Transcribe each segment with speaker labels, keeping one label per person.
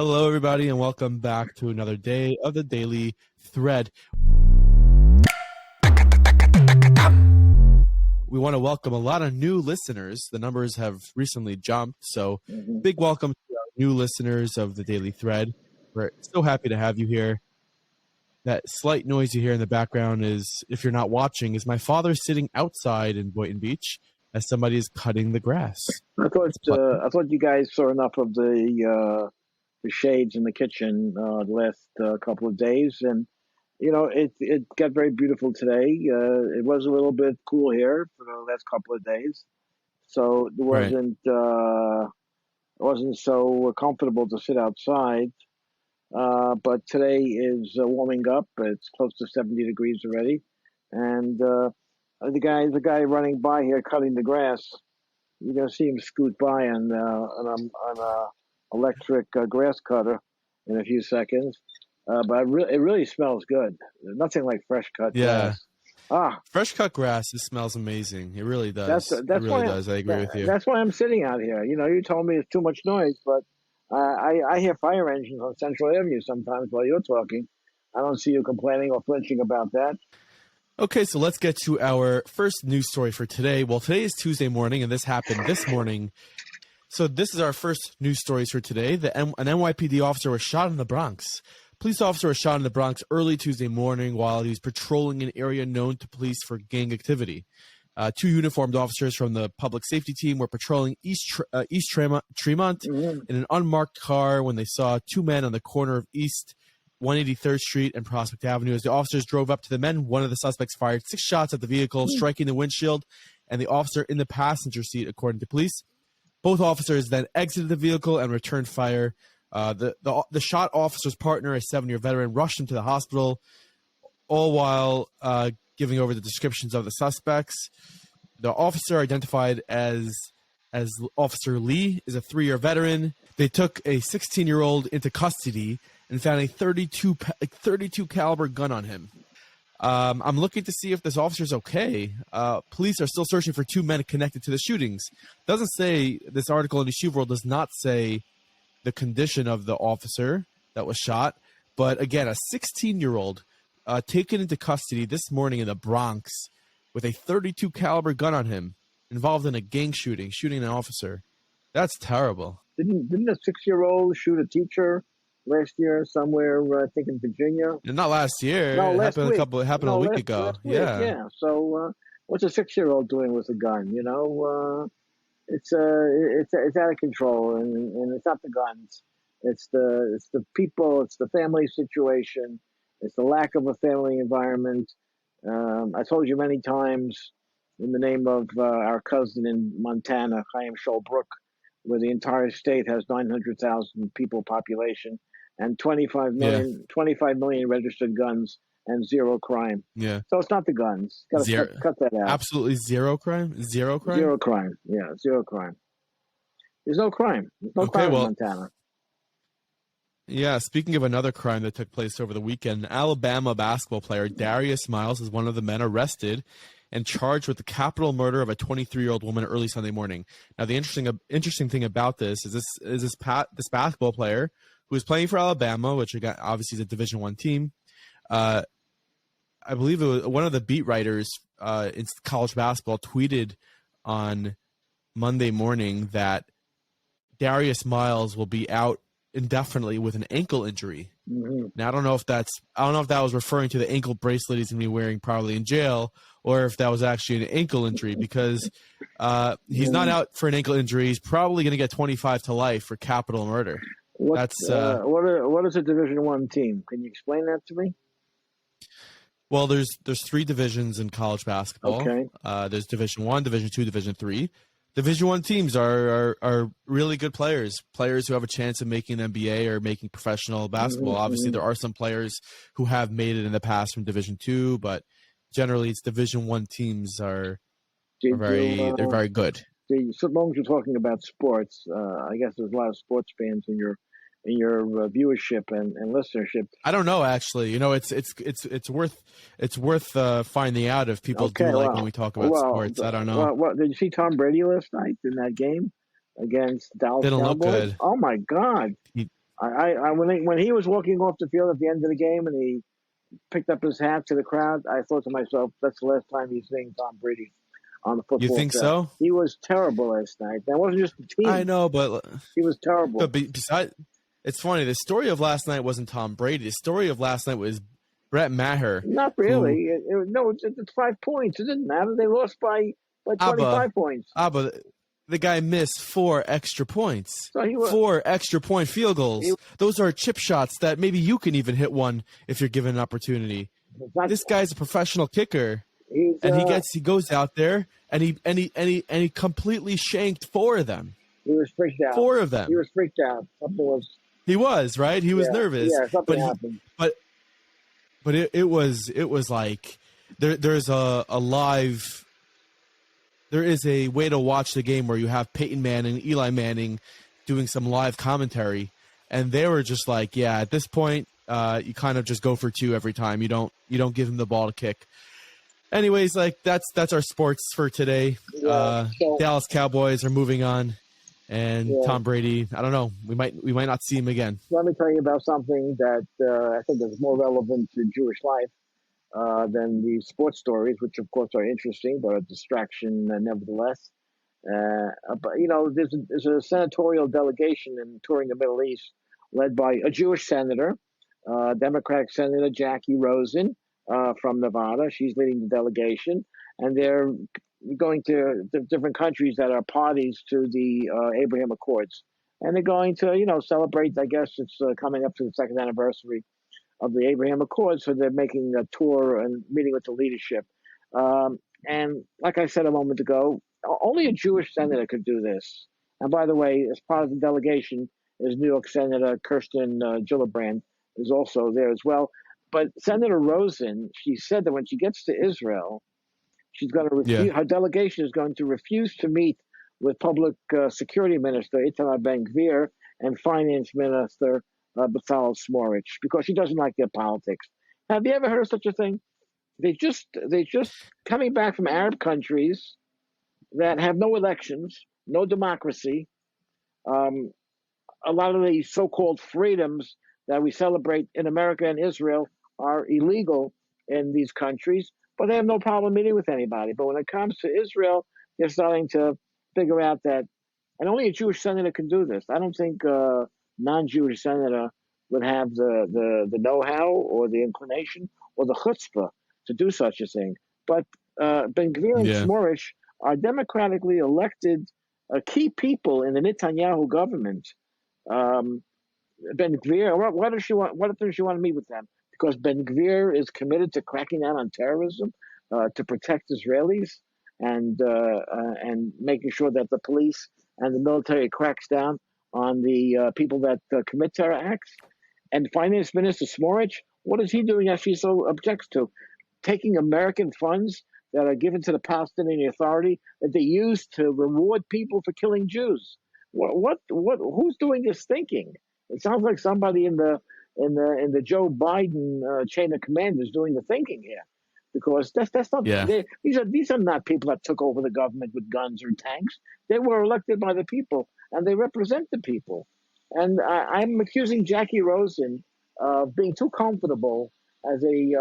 Speaker 1: Hello, everybody, and welcome back to another day of the Daily Thread. We want to welcome a lot of new listeners. The numbers have recently jumped, so big welcome to our new listeners of the Daily Thread. We're so happy to have you here. That slight noise you hear in the background is, if you're not watching, is my father sitting outside in Boynton Beach as somebody is cutting the grass.
Speaker 2: I thought you guys saw enough of the shades in the kitchen the last couple of days, and it got very beautiful today. It was a little bit cool here for the last couple of days, so it wasn't so comfortable to sit outside. But today is warming up. It's close to 70 degrees already, and the guy running by here cutting the grass. You're gonna see him scoot by on a electric grass cutter in a few seconds. But it really smells good. Nothing like fresh cut grass.
Speaker 1: Fresh cut grass, it smells amazing. It really does.
Speaker 2: It really does. I agree with you. That's why I'm sitting out here. You told me it's too much noise, but I hear fire engines on Central Avenue sometimes while you're talking. I don't see you complaining or flinching about that.
Speaker 1: Okay, so let's get to our first news story for today. Well, today is Tuesday morning, and this happened this morning. So this is our first news stories for today. An NYPD officer was shot in the Bronx. Police officer was shot in the Bronx early Tuesday morning while he was patrolling an area known to police for gang activity. Two uniformed officers from the public safety team were patrolling East Tremont in an unmarked car when they saw two men on the corner of East 183rd Street and Prospect Avenue. As the officers drove up to the men, one of the suspects fired 6 shots at the vehicle, striking the windshield and the officer in the passenger seat, according to police. Both officers then exited the vehicle and returned fire. The shot officer's partner, a 7-year veteran, rushed him to the hospital, all while giving over the descriptions of the suspects. The officer, identified as Officer Lee, is a 3-year veteran. They took a 16-year-old into custody and found a 32 caliber gun on him. I'm looking to see if this officer's okay. Police are still searching for 2 men connected to the shootings. Doesn't say, this article in the Yeshiva World does not say the condition of the officer that was shot. But again, a 16-year-old taken into custody this morning in the Bronx with a 32 caliber gun on him, involved in a gang shooting an officer. That's terrible.
Speaker 2: Didn't a 6-year-old shoot a teacher last year somewhere, I think in Virginia?
Speaker 1: Not last year.
Speaker 2: No, last week.
Speaker 1: It happened a week ago.
Speaker 2: Last week, yeah. So what's a 6-year-old doing with a gun? It's out of control, and it's not the guns. It's the people. It's the family situation. It's the lack of a family environment. I told you many times, in the name of our cousin in Montana, Chaim Sholbrook, where the entire state has 900,000 people population and 25 million registered guns and 0 crime.
Speaker 1: Yeah.
Speaker 2: So it's not the guns. Got to cut that out.
Speaker 1: Absolutely zero crime? Zero crime?
Speaker 2: Zero crime. Yeah, 0 crime. There's no crime. There's no crime in Montana.
Speaker 1: Yeah, speaking of another crime that took place over the weekend, Alabama basketball player Darius Miles is one of the men arrested and charged with the capital murder of a 23-year-old woman early Sunday morning. Now, the interesting thing about this is this basketball player who is playing for Alabama, which obviously is a Division I team. I believe it was one of the beat writers in college basketball tweeted on Monday morning that Darius Miles will be out indefinitely with an ankle injury. Now, I don't know if that was referring to the ankle bracelet he's going to be wearing probably in jail, or if that was actually an ankle injury, because he's not out for an ankle injury. He's probably going to get 25 to life for capital murder.
Speaker 2: What is a Division I team? Can you explain that to me?
Speaker 1: Well, there's 3 divisions in college basketball.
Speaker 2: Okay.
Speaker 1: There's Division I, Division II, Division III. Division I teams are really good players who have a chance of making the NBA or making professional basketball. Obviously, there are some players who have made it in the past from Division II, but generally, it's Division I teams are very good.
Speaker 2: So long as you're talking about sports, I guess there's a lot of sports fans in your viewership and listenership.
Speaker 1: I don't know, actually. It's worth finding out if people like when we talk about sports. I don't know.
Speaker 2: Did you see Tom Brady last night in that game against Dallas Cowboys?
Speaker 1: Didn't look good.
Speaker 2: Oh my God! When he was walking off the field at the end of the game and he picked up his hat to the crowd, I thought to myself, that's the last time he's seeing Tom Brady on the
Speaker 1: You
Speaker 2: football
Speaker 1: think
Speaker 2: field.
Speaker 1: so?
Speaker 2: He was terrible last night. That wasn't just the
Speaker 1: I
Speaker 2: team.
Speaker 1: know, but
Speaker 2: He was terrible.
Speaker 1: besides, it's funny. The story of last night wasn't Tom Brady. The story of last night was Brett Maher.
Speaker 2: Not really. No, it's 5 points. It didn't matter. They lost by 25 points.
Speaker 1: But the guy missed 4 extra points.
Speaker 2: So he was
Speaker 1: 4 extra point field goals. Those are chip shots that maybe you can even hit one if you're given an opportunity. This guy's a professional kicker, and he goes out there and he completely shanked 4 of them.
Speaker 2: He was freaked out.
Speaker 1: 4 of them.
Speaker 2: He was freaked out. Something was.
Speaker 1: He was right. He was nervous.
Speaker 2: Yeah, something happened.
Speaker 1: But it was like there's a live. There is a way to watch the game where you have Peyton Manning, Eli Manning, doing some live commentary, and they were just like, yeah, at this point, you kind of just go for 2 every time. You don't give him the ball to kick. Anyways, like that's our sports for today. Dallas Cowboys are moving on, and Tom Brady, I don't know, we might not see him again.
Speaker 2: Let me tell you about something that I think is more relevant to Jewish life than the sports stories, which of course are interesting, but a distraction nevertheless. But there's a senatorial delegation touring the Middle East, led by a Jewish senator, Democratic Senator Jackie Rosen from Nevada. She's leading the delegation, and they're going to different countries that are parties to the Abraham Accords, and they're going to celebrate. I guess it's coming up to the 2nd anniversary of the Abraham Accords, so they're making a tour and meeting with the leadership. And like I said a moment ago, only a Jewish senator could do this. And by the way, as part of the delegation is New York Senator Kirsten Gillibrand is also there as well. But Senator Rosen, she said that when she gets to Israel, she's going to refuse. Her delegation is going to refuse to meet with Public Security Minister Itamar Ben-Gvir and Finance Minister Bezalel Smotrich, because she doesn't like their politics. Have you ever heard of such a thing? They just coming back from Arab countries that have no elections, no democracy. A lot of the so-called freedoms that we celebrate in America and Israel are illegal in these countries, but they have no problem meeting with anybody. But when it comes to Israel, they're starting to figure out that, and only a Jewish senator can do this. I don't think non-Jewish senator would have the know-how or the inclination or the chutzpah to do such a thing. But Ben-Gvir and Smotrich are democratically elected key people in the Netanyahu government. Ben-Gvir, why does she want to meet with them? Because Ben-Gvir is committed to cracking down on terrorism, to protect Israelis, and making sure that the police and the military cracks down on the people that commit terror acts. And Finance Minister Smotrich, what is he doing that she so objects to? Taking American funds that are given to the Palestinian Authority that they use to reward people for killing Jews. Who's doing this thinking? It sounds like somebody in the Joe Biden chain of command is doing the thinking here, because that's not. These are not people that took over the government with guns or tanks. They were elected by the people, and they represent the people. And I'm accusing Jackie Rosen of being too comfortable as a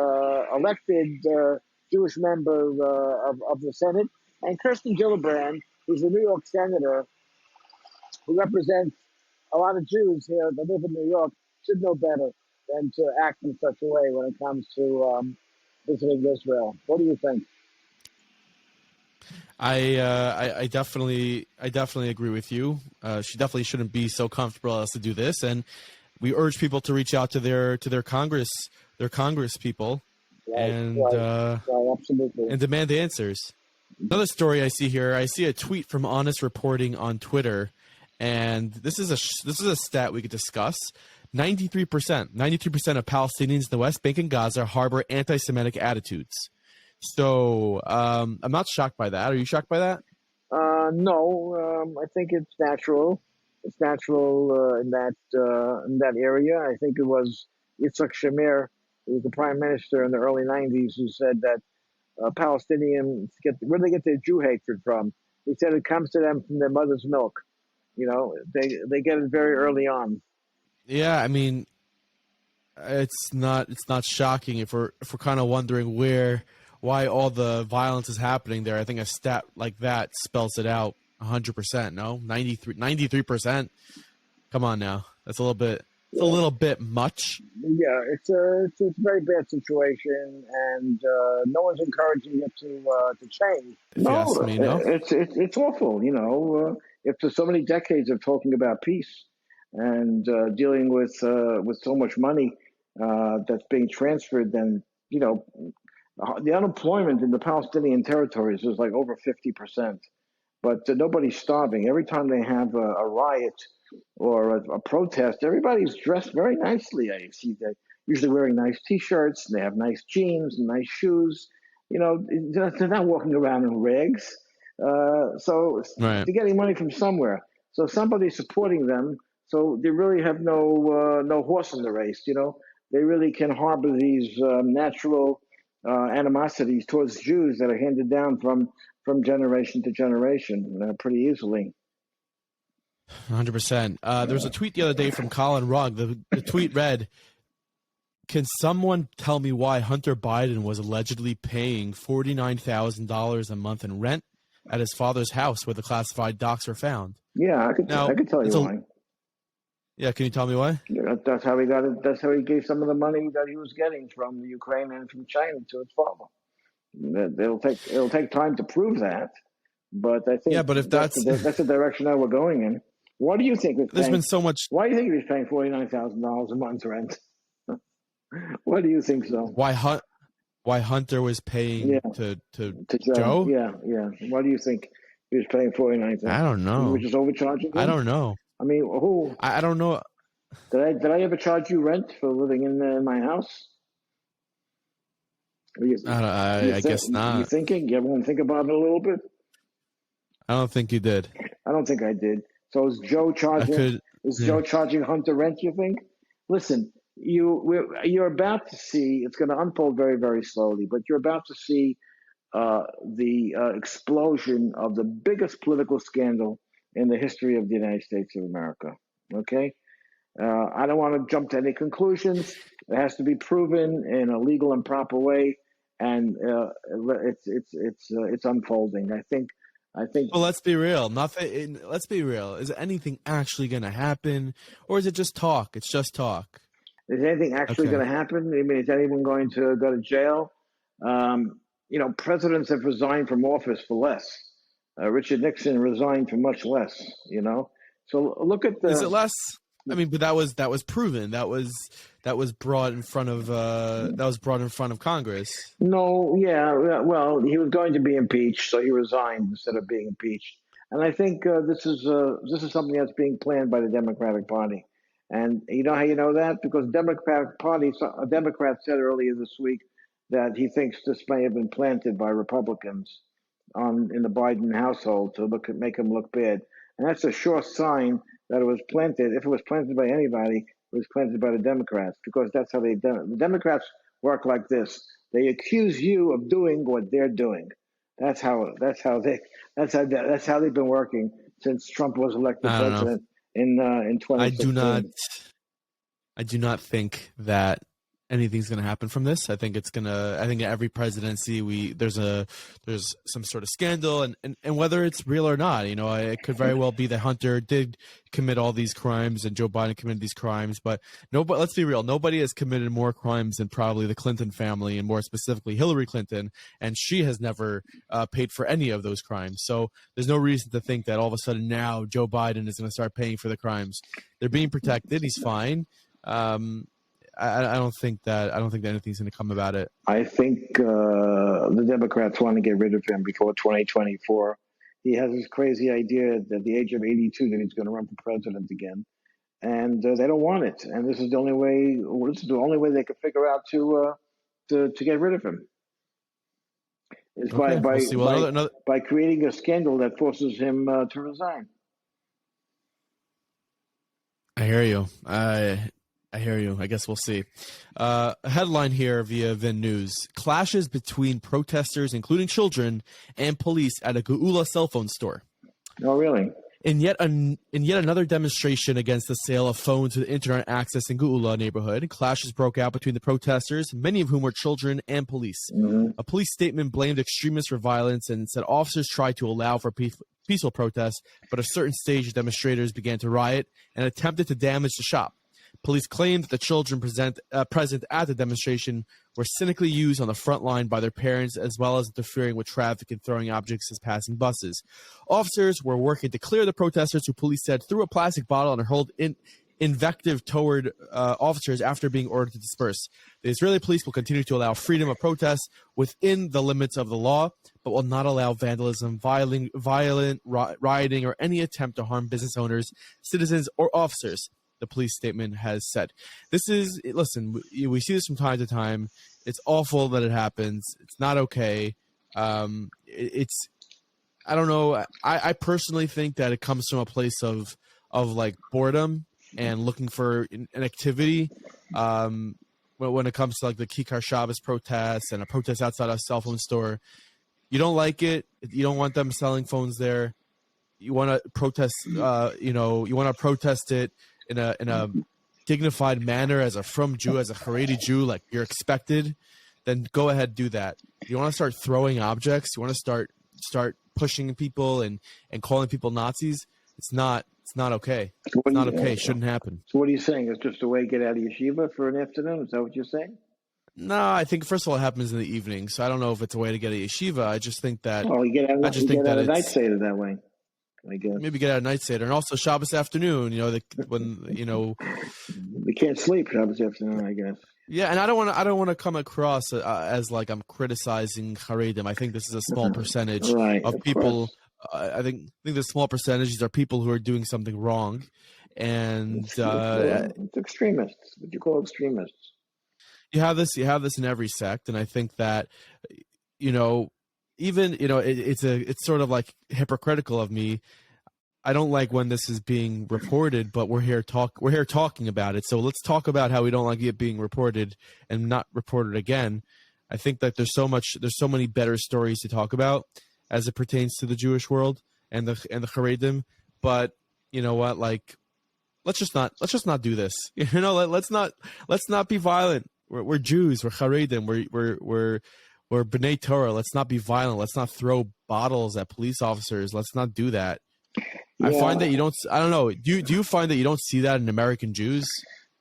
Speaker 2: elected Jewish member of the Senate, and Kirsten Gillibrand, who's a New York senator who represents a lot of Jews here that live in New York, should know better than to act in such a way when it comes to visiting Israel. What do you think?
Speaker 1: I definitely agree with you. She definitely shouldn't be so comfortable as to do this, and we urge people to reach out to their Congress people, and
Speaker 2: absolutely,
Speaker 1: and demand answers. Another story I see here. I see a tweet from Honest Reporting on Twitter, and this is a stat we could discuss. 93% of Palestinians in the West Bank and Gaza harbor anti-Semitic attitudes. So I'm not shocked by that. Are you shocked by that?
Speaker 2: No, I think it's natural. It's natural in that area. I think it was Yitzhak Shamir, who was the prime minister in the early 90s, who said that Palestinians where do they get their Jew hatred from? He said it comes to them from their mother's milk. They get it very early on.
Speaker 1: Yeah, I mean, it's not shocking if we're kind of wondering why all the violence is happening there. I think a stat like that spells it out 100%. No, 93%. Come on now, that's a little bit. It's a
Speaker 2: Yeah,
Speaker 1: little bit much.
Speaker 2: yeah, it's a very bad situation, and no one's encouraging it to change.
Speaker 1: If you ask
Speaker 2: No,
Speaker 1: me, no.
Speaker 2: it's awful. After so many decades of talking about peace and dealing with so much money that's being transferred, then you know the unemployment in the Palestinian territories is like over 50%. But nobody's starving. Every time they have a riot or a protest, everybody's dressed very nicely. I see they're usually wearing nice T-shirts. And they have nice jeans and nice shoes. They're not walking around in rags. So
Speaker 1: Right.
Speaker 2: they're getting money from somewhere. So somebody's supporting them. So they really have no horse in the race. They really can harbor these natural animosities towards Jews that are handed down from generation to generation pretty easily.
Speaker 1: 100%. There was a tweet the other day from Colin Rugg. The tweet read, "Can someone tell me why Hunter Biden was allegedly paying $49,000 a month in rent at his father's house where the classified docs were found?"
Speaker 2: Yeah, I
Speaker 1: Now,
Speaker 2: could tell you why.
Speaker 1: Yeah, can you tell me why?
Speaker 2: That's how he got it. That's how he gave some of the money that he was getting from the Ukraine and from China to his father. It'll take time to prove that, but I think
Speaker 1: Yeah, but if that's
Speaker 2: the direction that we're going in. What do you think?
Speaker 1: There's been so much.
Speaker 2: Why do you think he was paying $49,000 a month rent? Why do you think so?
Speaker 1: Why Hunter was paying to Joe?
Speaker 2: Yeah. Why do you think he was paying $49,000?
Speaker 1: I don't know.
Speaker 2: You were just overcharging him?
Speaker 1: I don't know.
Speaker 2: I mean, who?
Speaker 1: I don't know.
Speaker 2: Did I ever charge you rent for living in my house?
Speaker 1: I guess not.
Speaker 2: You thinking? You everyone think about it a little bit?
Speaker 1: I don't think you did.
Speaker 2: I don't think I did. So is Joe charging? Joe charging Hunter rent? You think? Listen, you're about to see. It's going to unfold very, very slowly, but you're about to see the explosion of the biggest political scandal in the history of the United States of America. Okay. I don't want to jump to any conclusions. It has to be proven in a legal and proper way, and it's unfolding. I think.
Speaker 1: Well, let's be real. Let's be real. Is anything actually going to happen, or is it just talk? It's just talk.
Speaker 2: Is anything actually going to happen? I mean, is anyone going to go to jail? Presidents have resigned from office for less. Richard Nixon resigned for much less. So look at the.
Speaker 1: Is it less? I mean, but that was proven. That was brought in front of Congress.
Speaker 2: No, yeah, well, he was going to be impeached, so he resigned instead of being impeached. And I think this is something that's being planned by the Democratic Party. And you know how you know that? Because a Democrat said earlier this week that he thinks this may have been planted by Republicans in the Biden household to make him look bad. And that's a sure sign that it was planted. If it was planted by anybody, it was planted by the Democrats, because that's how they've done it. The Democrats work like this. They accuse you of doing what they're doing. That's how they've been working since Trump was elected president in 2016.
Speaker 1: I do not think that anything's going to happen from this. I think every presidency there's some sort of scandal, and whether it's real or not, it could very well be that Hunter did commit all these crimes and Joe Biden committed these crimes, but let's be real, nobody has committed more crimes than probably the Clinton family, and more specifically Hillary Clinton, and she has never paid for any of those crimes. So there's no reason to think that all of a sudden now Joe Biden is going to start paying for the crimes. They're being protected. He's fine. I don't think that anything's going to come about it.
Speaker 2: I think the Democrats want to get rid of him before 2024. He has this crazy idea at the age of 82 that he's going to run for president again, and they don't want it. And this is the only way. This is the only way they could figure out to get rid of him. Is by creating a scandal that forces him to resign.
Speaker 1: I hear you. I hear you. I guess we'll see. A headline here via VIN News: clashes between protesters, including children, and police at a Geula cell phone store.
Speaker 2: Oh, really?
Speaker 1: In yet another demonstration against the sale of phones with internet access in Geula neighborhood, clashes broke out between the protesters, many of whom were children, and police.
Speaker 2: Mm-hmm.
Speaker 1: A police statement blamed extremists for violence and said officers tried to allow for peaceful protests, but at a certain stage, demonstrators began to riot and attempted to damage the shop. Police claimed that the children present at the demonstration were cynically used on the front line by their parents, as well as interfering with traffic and throwing objects as passing buses. Officers were working to clear the protesters, who police said threw a plastic bottle and hurled invective toward officers after being ordered to disperse. The Israeli police will continue to allow freedom of protest within the limits of the law, but will not allow vandalism, violent rioting, or any attempt to harm business owners, citizens, or officers, the police statement has said. Listen, we see this from time to time. It's awful that it happens. It's not okay. I don't know. I personally think that it comes from a place of like boredom and looking for an activity. When it comes to like the Kikar Shabbos protests and a protest outside a cell phone store, you don't like it. You don't want them selling phones there. You want to protest. You want to protest it in a dignified manner as a frum Jew, as a Haredi Jew, like you're expected. Then go ahead, do that. You want to start throwing objects. You want to start pushing people and calling people Nazis. It's not okay. It's not okay. It shouldn't happen.
Speaker 2: So what are you saying? It's just a way to get out of yeshiva for an afternoon? Is that what you're saying?
Speaker 1: No, I think first of all it happens in the evening, so I don't know if it's a way to get a yeshiva. I just think that.
Speaker 2: Oh, you get out of night seder that way. I guess.
Speaker 1: Maybe get out of night seder, and also Shabbos afternoon. They
Speaker 2: can't sleep Shabbos afternoon, I guess.
Speaker 1: Yeah, and I don't want to come across as like I'm criticizing Haredim. I think this is a small percentage of people. I think the small percentages are people who are doing something wrong, and
Speaker 2: it's extremists. What you call extremists?
Speaker 1: You have this in every sect, and I think that it's sort of like hypocritical of me. I don't like when this is being reported, but we're here talking about it. So let's talk about how we don't like it being reported and not reported again. I think that there's so many better stories to talk about as it pertains to the Jewish world and the Haredim. But you know what? Like, let's just not do this. Let's not be violent. We're Jews. We're Haredim. We're B'nai Torah. Let's not be violent. Let's not throw bottles at police officers. Let's not do that. Yeah. I find that you don't. I don't know. Do you find that you don't see that in American Jews?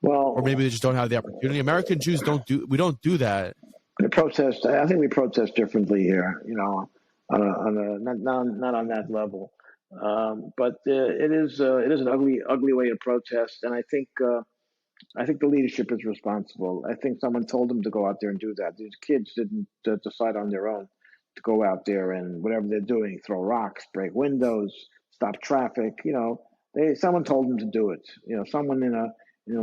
Speaker 2: Well,
Speaker 1: or maybe they just don't have the opportunity. American Jews we don't do that.
Speaker 2: We protest. I think we protest differently here. Not on that level. But it is an ugly way to protest, and I think the leadership is responsible. I think someone told them to go out there and do that. These kids didn't decide on their own to go out there and whatever they're doing, throw rocks, break windows, stop traffic. Someone told them to do it. Someone in a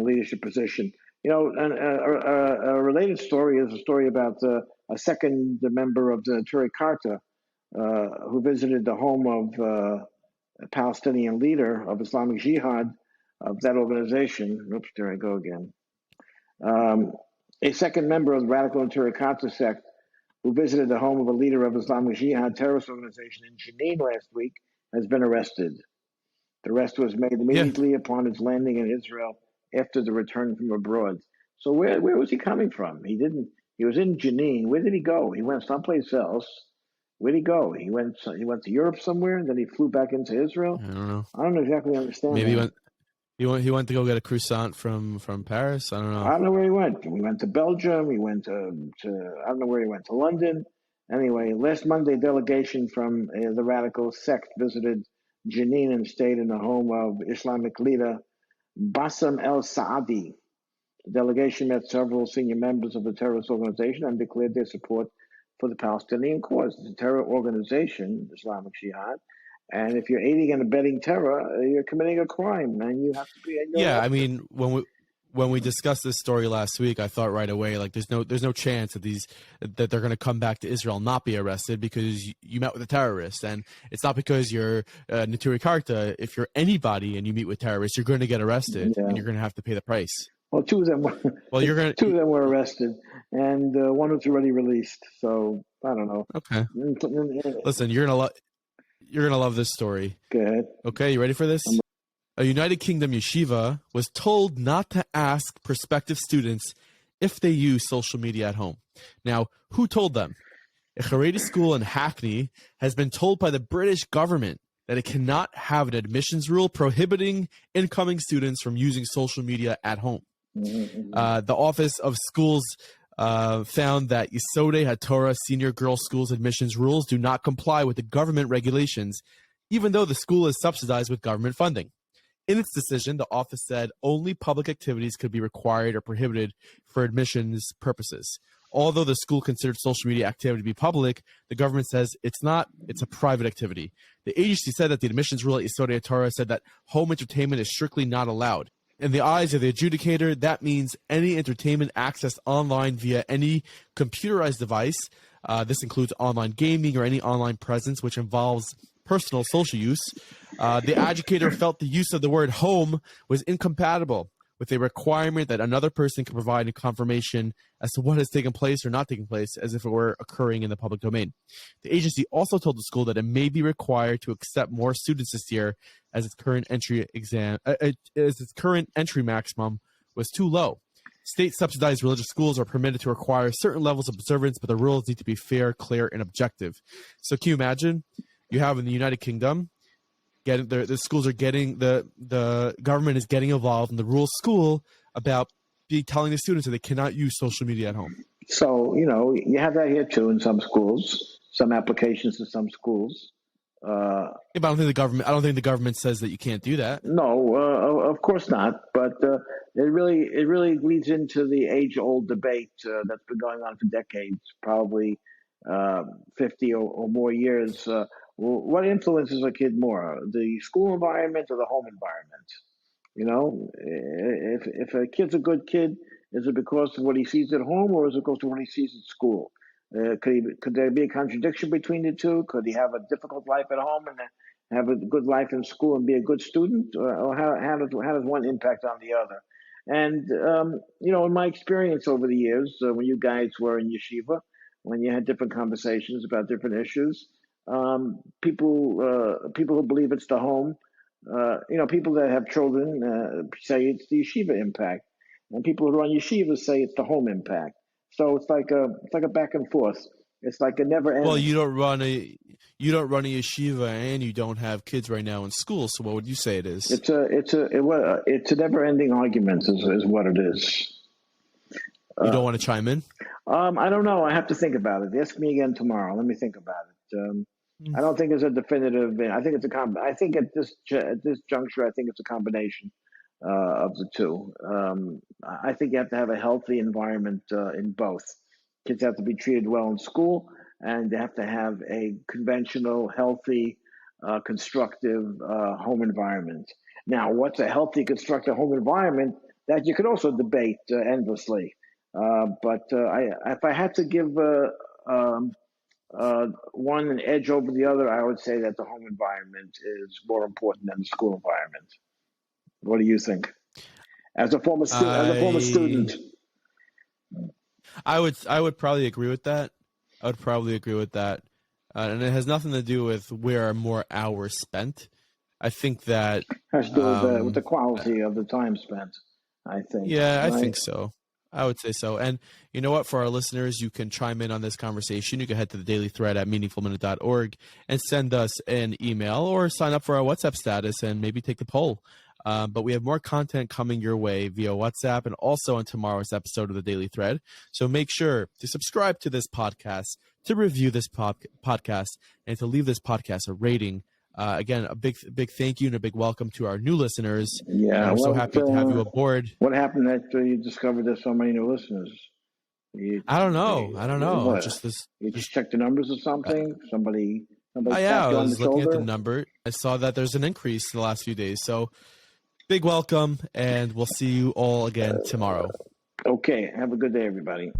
Speaker 2: leadership position. And a related story is a story about a second member of the Neturei Karta who visited the home of a Palestinian leader of Islamic Jihad of that organization. Oops, there I go again. A second member of the radical Neturei Karta sect who visited the home of a leader of Islamic Jihad terrorist organization in Jenin last week has been arrested. The arrest was made immediately upon his landing in Israel after the return from abroad. So where was he coming from? He was in Jenin. Where did he go? He went someplace else. Where'd he go? He went to Europe somewhere, and then he flew back into Israel.
Speaker 1: I don't know.
Speaker 2: I don't exactly understand.
Speaker 1: Maybe he went to go get a croissant from Paris. I don't know.
Speaker 2: I don't know where he went. He went to Belgium. He went to I don't know where he went, to London. Anyway, last Monday, a delegation from the radical sect visited Jenin and stayed in the home of Islamic leader Bassem El Saadi. The delegation met several senior members of the terrorist organization and declared their support for the Palestinian cause. It's a terror organization, Islamic Jihad, and if you're aiding and abetting terror, you're committing a crime, and you have to be.
Speaker 1: I mean, when we discussed this story last week, I thought right away, like, there's no chance that they're going to come back to Israel and not be arrested because you met with a terrorist, and it's not because you're Neturei Karta. If you're anybody and you meet with terrorists, you're going to get arrested, and you're going to have to pay the price.
Speaker 2: Well, two of them were arrested, and one was already released. So I don't know.
Speaker 1: Okay. Listen, you're gonna You're gonna love this story.
Speaker 2: Go ahead.
Speaker 1: Okay, you ready for this? A United Kingdom yeshiva was told not to ask prospective students if they use social media at home. Now, who told them? A Haredi school in Hackney has been told by the British government that it cannot have an admissions rule prohibiting incoming students from using social media at home. The Office of Schools found that Yesodei HaTorah senior girls' schools admissions rules do not comply with the government regulations, even though the school is subsidized with government funding. In its decision, the office said only public activities could be required or prohibited for admissions purposes. Although the school considered social media activity to be public, the government says it's not, it's a private activity. The agency said that the admissions rule at Yesodei HaTorah said that home entertainment is strictly not allowed. In the eyes of the adjudicator, that means any entertainment accessed online via any computerized device. This includes online gaming or any online presence which involves personal social use. The adjudicator felt the use of the word home was incompatible with a requirement that another person can provide a confirmation as to what has taken place or not taken place as if it were occurring in the public domain. The agency also told the school that it may be required to accept more students this year as its current entry maximum was too low. State-subsidized religious schools are permitted to require certain levels of observance, but the rules need to be fair, clear, and objective. So can you imagine? You have in the United Kingdom, the schools are getting the government is getting involved in the rural school about telling the students that they cannot use social media at home.
Speaker 2: So you have that here too in some schools, some applications to some schools.
Speaker 1: Yeah, but I don't think the government says that you can't do that.
Speaker 2: No, of course not. But it really leads into the age-old debate that's been going on for decades, probably 50 or more years. What influences a kid more, the school environment or the home environment? If a kid's a good kid, is it because of what he sees at home or is it because of what he sees at school? Could there be a contradiction between the two? Could he have a difficult life at home and have a good life in school and be a good student? Or how does one impact on the other? And, in my experience over the years, when you guys were in yeshiva, when you had different conversations about different issues, people who believe it's the home, people that have children say it's the yeshiva impact, and people who run yeshivas say it's the home impact. So it's like a back and forth. It's like a never end.
Speaker 1: Well, you don't run a yeshiva and you don't have kids right now in school. So what would you say it is?
Speaker 2: It's a never ending argument is what it is.
Speaker 1: You don't want to chime in?
Speaker 2: I don't know. I have to think about it. Ask me again tomorrow. Let me think about it. I don't think there's a definitive. I think it's I think at this juncture, I think it's a combination of the two. I think you have to have a healthy environment in both. Kids have to be treated well in school, and they have to have a conventional, healthy, constructive home environment. Now, what's a healthy, constructive home environment? That you could also debate endlessly. But if I had to give one an edge over the other, I would say that the home environment is more important than the school environment. What do you think? As a former student,
Speaker 1: I would probably agree with that. And it has nothing to do with where are more hours spent. I think that
Speaker 2: has to do with the quality of the time spent. I think.
Speaker 1: Yeah,
Speaker 2: right?
Speaker 1: I think so. I would say so. And you know what? For our listeners, you can chime in on this conversation. You can head to the Daily Thread at meaningfulminute.org and send us an email or sign up for our WhatsApp status and maybe take the poll. But we have more content coming your way via WhatsApp and also on tomorrow's episode of the Daily Thread. So make sure to subscribe to this podcast, to review this podcast, and to leave this podcast a rating. Again, a big thank you and a big welcome to our new listeners.
Speaker 2: Yeah,
Speaker 1: I'm so happy to have you aboard.
Speaker 2: What happened that you discovered there's so many new listeners?
Speaker 1: I don't know.
Speaker 2: What? You just checked the numbers or something? Somebody
Speaker 1: yeah, I
Speaker 2: you on
Speaker 1: was
Speaker 2: the
Speaker 1: looking
Speaker 2: shoulder?
Speaker 1: at the number. I saw that there's an increase in the last few days. So big welcome, and we'll see you all again tomorrow.
Speaker 2: Okay, have a good day, everybody.